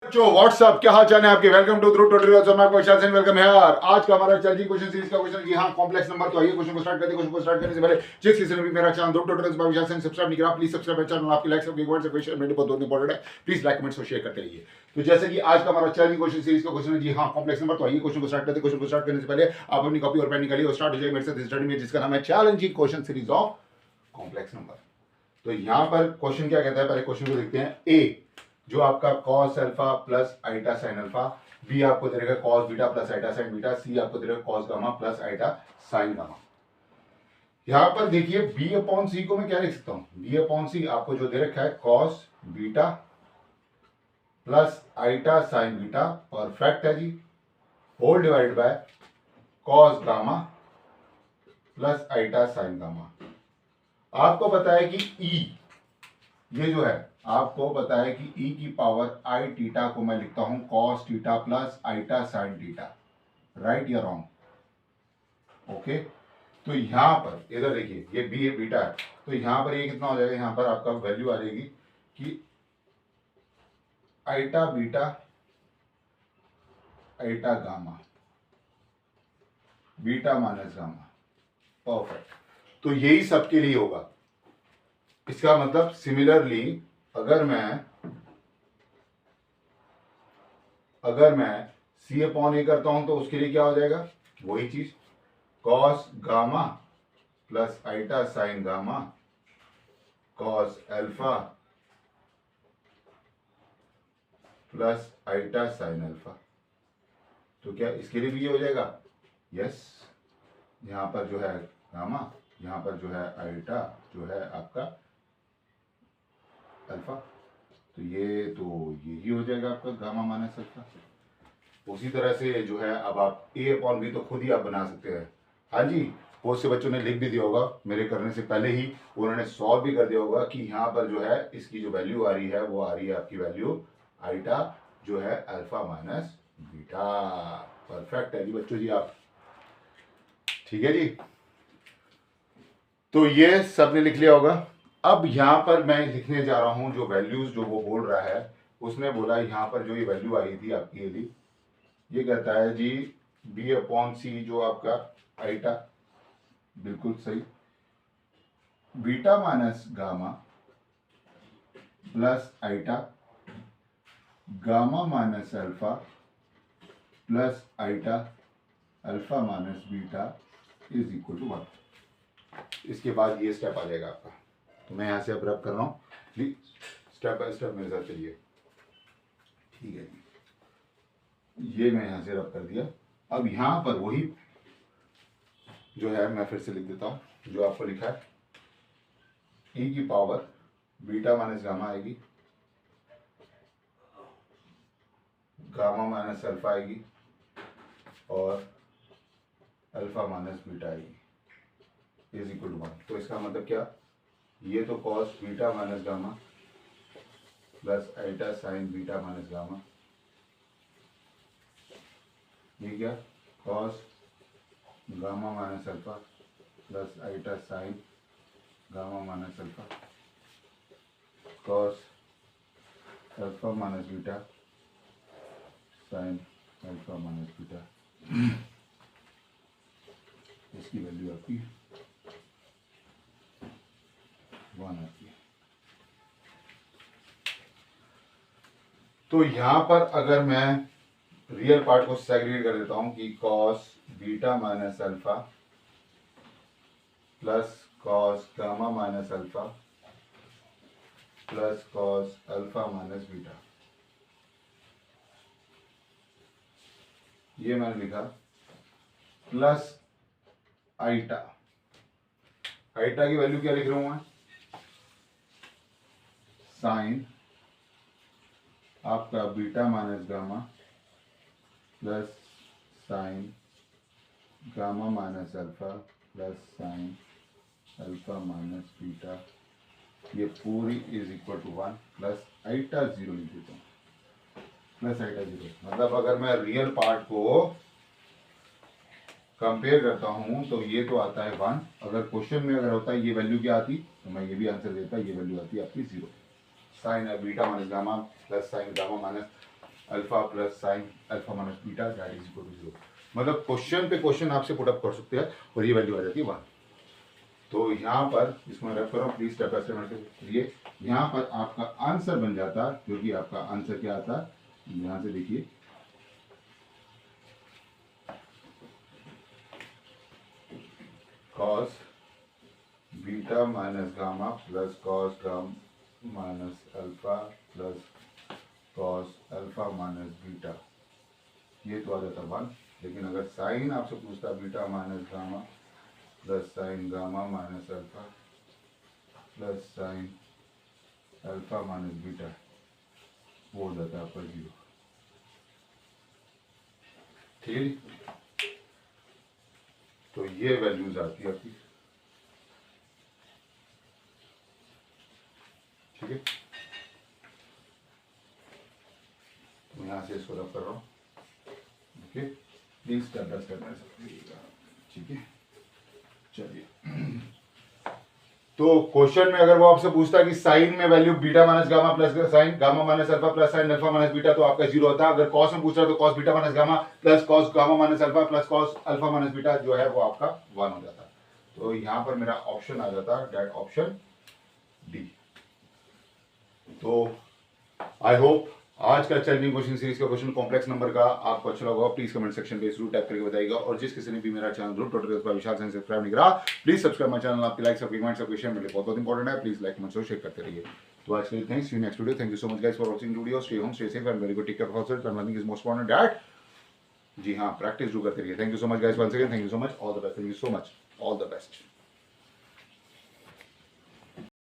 बच्चों व्हाट्सअप क्या हाल चाल है आपके। वेलकम टू ट्यूटोरियल मैं आपको विशाल सेन वेलकम है यार। आज का हमारा चैलेंजिंग क्वेश्चन सीरीज का क्वेश्चन जी हाँ कॉम्प्लेक्स नंबर। तो आइए क्वेश्चन को स्टार्ट करते हैं। क्वेश्चन को स्टार्ट करने से पहले जिस किसी ने भी मेरा channel tutorials by Vishal Sen subscribe नहीं किया प्लीज सब्सक्राइब चैनल। आपकी लाइक सबके कमेंट्स और शेयर मेरे बहुत इंपॉर्टेंट है। प्लीज लाइक कमेंट्स और शेयर करते रहिए। तो जैसे कि आज का हमारा चैलेंजिंग क्वेश्चन सीरीज का क्वेश्चन है जी हाँ कॉम्प्लेक्स नंबर। तो आइए क्वेश्चन को स्टार्ट करते हैं। क्वेश्चन को स्टार्ट करने से पहले आप अपनी कॉपी और पेन निकालिए और स्टार्ट हो जाइए मेरे साथ स्टडी में जिसका नाम है challenging question series of complex number. तो यहां पर क्वेश्चन क्या कहता है, पहले क्वेश्चन को देखते हैं। ए जो आपका cos alpha plus iota sine alpha, B आपको दे देगा cos beta plus iota sine beta, C आपको दे देगा cos gamma plus iota sine gamma. यहां पर देखिए b अपॉन सी को मैं क्या लिख सकता हूं, b अपॉन सी आपको जो दे रखा है cos beta plus iota sine beta perfect है जी, whole divide by cos gamma plus iota sine gamma. आपको पता है कि e ये जो है आपको पता है कि e की पावर आई टीटा को मैं लिखता हूं cos theta plus iota sine theta, right या रॉन्ग? ओके, तो यहां पर इधर देखिए ये बी बीटा है, तो यहां पर ये कितना हो जाएगा, यहां पर आपका वैल्यू आ जाएगी कि iota beta iota gamma beta minus gamma. Perfect, तो यही सबके लिए होगा। इसका मतलब सिमिलरली अगर मैं सी अपॉन ए करता हूं तो उसके लिए क्या हो जाएगा, वही चीज cos gamma plus iota sine gamma cos alpha plus iota sine alpha. तो क्या इसके लिए भी ये हो जाएगा? यस, यहां पर जो है गामा, यहां पर जो है आइटा, जो है आपका अल्फा, तो यही हो जाएगा आपका गामा माइनस अल्फा। उसी तरह से जो है अब आप ए अपॉन बी तो खुद ही आप बना सकते हैं। हाँ जी, बहुत से बच्चों ने लिख भी दिया होगा मेरे करने से पहले ही, उन्होंने सॉल्व भी कर दिया होगा कि यहाँ पर जो है इसकी जो वैल्यू आ रही है वो आ रही है आपकी वैल्यू आइटा जो है अल्फा माइनस बीटा। परफेक्ट है जी बच्चों जी आप, ठीक है जी। तो ये सबने लिख लिया होगा। अब यहां पर मैं लिखने जा रहा हूं जो वैल्यूज जो वो बोल रहा है, उसने बोला यहां पर जो ये वैल्यू आई थी आपकी यदि ये कहता है जी बी अपॉन सी जो आपका आइटा, बिल्कुल सही, beta minus gamma plus iota gamma minus alpha plus iota alpha minus beta is equal to 1। इसके बाद ये स्टेप आ जाएगा आपका। तो मैं यहां से अब रब कर रहा हूं, प्लीज स्टेप बाय स्टेप मेरे साथ चलिए, ठीक है जी। ये मैं यहां से रब कर दिया। अब यहां पर वही जो है मैं फिर से लिख देता हूं जो आपको लिखा है, e की पावर बीटा माइनस गामा आएगी, गामा माइनस अल्फा आएगी और अल्फा माइनस बीटा आएगी इज इक्वल टू 1। तो इसका मतलब क्या, ये तो cos beta minus gamma plus iota sine beta minus gamma, ये क्या cos gamma minus alpha plus iota sine gamma minus alpha cos alpha minus beta sine alpha minus beta. इसकी value आपकी 1 आती है। तो यहां पर अगर मैं रियल पार्ट को सेग्रीगेट कर देता हूं कि cos beta minus alpha plus cos gamma minus alpha plus cos alpha minus beta, ये मैंने लिखा प्लस आइटा। आइटा की वैल्यू क्या लिख रहा हूं मैं, साइन आपका beta minus gamma plus sine gamma minus alpha plus sine alpha minus beta, ये पूरी is equal to 1 plus iota 0 लिख देता हूँ, प्लस आइटा 0। मतलब अगर मैं रियल पार्ट को कंपेयर करता हूं तो ये तो आता है 1, अगर क्वेश्चन में अगर होता है ये वैल्यू क्या आती तो मैं ये भी आंसर देता, ये वैल्यू आती है आपकी 0। Sine beta minus gamma plus sine gamma minus alpha plus sine alpha minus beta that is equal to 0। मतलब क्वेश्चन पे क्वेश्चन आपसे पुट अप कर सकते हैं और ये वैल्यू आ जाती है 1। तो यहाँ पर इसमें रख करो प्लीज स्टेप बाय स्टेप लिए, यहाँ पर आपका आंसर बन जाता, क्योंकि आपका आंसर क्या आता है यहाँ से देखिए, cos beta minus gamma plus cos gamma minus alpha plus cos alpha minus beta, ये तो आ जाता 1। लेकिन अगर साइन आपसे पूछता beta minus gamma plus sine gamma minus alpha plus sine alpha minus beta, वो हो जाता है आपका 0। ठीक है, तो ये वैल्यूज आती है आपकी। ठीक है, तो यहाँ से इसको रब कर रहा हूँ। Okay, please step by step करिएगा। ठीक है, चलिए। तो क्वेश्चन में अगर वो आपसे पूछता है कि साइन में value beta minus gamma plus sine gamma minus alpha plus sine alpha minus beta, तो आपका 0 होता है। अगर कॉस में पूछ रहा है तो cos beta minus gamma plus cos gamma minus alpha plus cos alpha minus beta जो है वो आपका 1 हो जाता है। तो यहाँ पर मेरा ऑप्शन आ जाता है दैट ऑप्शन डी। तो आई होप आज का चैलेंजिंग क्वेश्चन सीरीज का क्वेश्चन कॉम्प्लेक्स नंबर का आपको अच्छा लगा। प्लीज कमेंट सेक्शन पे जरूर टाइप करके बताइएगा। और जिस किसी ने भी मेरा channel group tutorials by Vishal Saini subscribe नहीं करा, प्लीज सब्सक्राइब माय चैनल। आपकी लाइक्स, आपकी कमेंट्स, आपके शेयर मेरे लिए बहुत इंपॉर्टेंट है। प्लीज लाइक, कमेंट और शेयर करते रहिए। तो आज के लिए thanks, see you next video. Thank you so much guys for watching video. Stay home, stay safe and very good, take care of yourself and learning is most important that. जी हां, practice जरूर करते रहिए। Thank you so much guys, once again thank you so much, all the best, thank you so much, all the best.